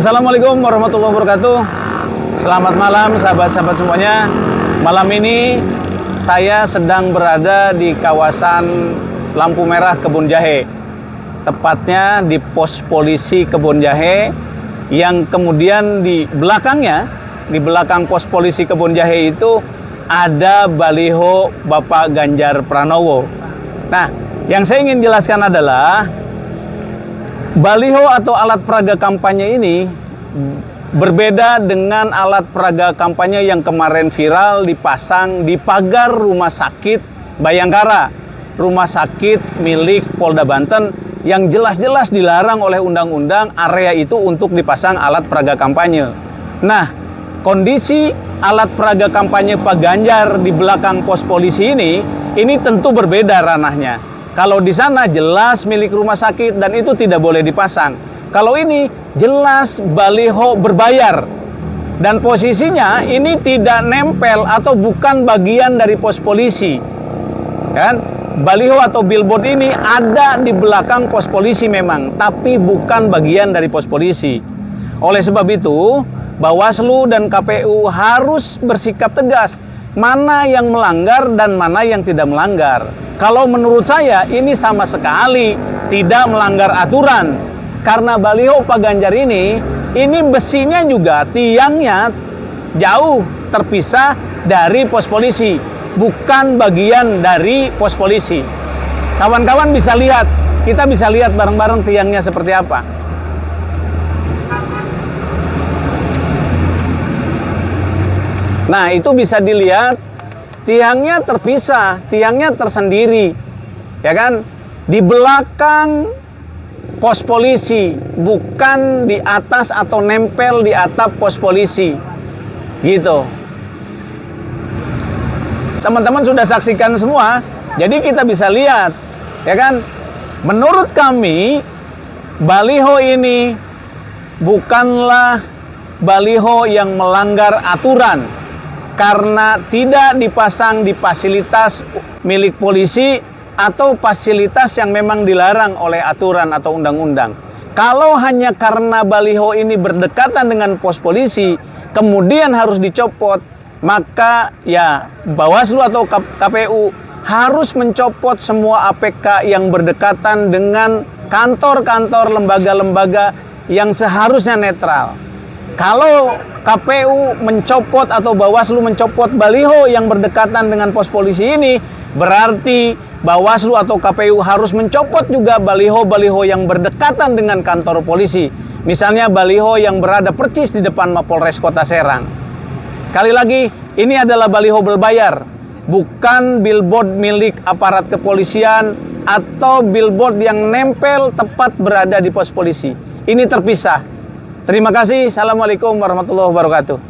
Assalamualaikum warahmatullahi wabarakatuh. Selamat malam sahabat-sahabat semuanya. Malam ini saya sedang berada di kawasan lampu merah Kebun Jahe. Tepatnya di pos polisi Kebun Jahe, yang kemudian di belakangnya, di belakang pos polisi Kebun Jahe itu ada baliho Bapak Ganjar Pranowo. Nah, yang saya ingin jelaskan adalah baliho atau alat peraga kampanye ini berbeda dengan alat peraga kampanye yang kemarin viral dipasang di pagar rumah sakit Bayangkara, rumah sakit milik Polda Banten, yang jelas-jelas dilarang oleh undang-undang area itu untuk dipasang alat peraga kampanye. Nah, kondisi alat peraga kampanye Pak Ganjar di belakang pos polisi ini tentu berbeda ranahnya. Kalau di sana jelas milik rumah sakit dan itu tidak boleh dipasang. Kalau ini jelas baliho berbayar dan posisinya ini tidak nempel atau bukan bagian dari pos polisi. Kan? Baliho atau billboard ini ada di belakang pos polisi memang, tapi bukan bagian dari pos polisi. Oleh sebab itu, Bawaslu dan KPU harus bersikap tegas mana yang melanggar dan mana yang tidak melanggar. Kalau menurut saya ini sama sekali tidak melanggar aturan. Karena baliho Pak Ganjar ini besinya juga tiangnya jauh terpisah dari pos polisi, bukan bagian dari pos polisi. Kawan-kawan bisa lihat, kita bisa lihat bareng-bareng tiangnya seperti apa. Nah, itu bisa dilihat tiangnya terpisah, tiangnya tersendiri, ya kan? Di belakang pos polisi, bukan di atas atau nempel di atap pos polisi, gitu. Teman-teman sudah saksikan semua, jadi kita bisa lihat, ya kan? Menurut kami, baliho ini bukanlah baliho yang melanggar aturan, karena tidak dipasang di fasilitas milik polisi atau fasilitas yang memang dilarang oleh aturan atau undang-undang. Kalau hanya karena baliho ini berdekatan dengan pos polisi, kemudian harus dicopot, maka ya Bawaslu atau KPU harus mencopot semua APK yang berdekatan dengan kantor-kantor lembaga-lembaga yang seharusnya netral. Kalau KPU mencopot atau Bawaslu mencopot baliho yang berdekatan dengan pos polisi ini, berarti Bawaslu atau KPU harus mencopot juga baliho-baliho yang berdekatan dengan kantor polisi. Misalnya baliho yang berada persis di depan Mapolres Kota Serang. Kali lagi, ini adalah baliho berbayar, bukan billboard milik aparat kepolisian atau billboard yang nempel tepat berada di pos polisi. Ini terpisah. Terima kasih. Assalamualaikum warahmatullahi wabarakatuh.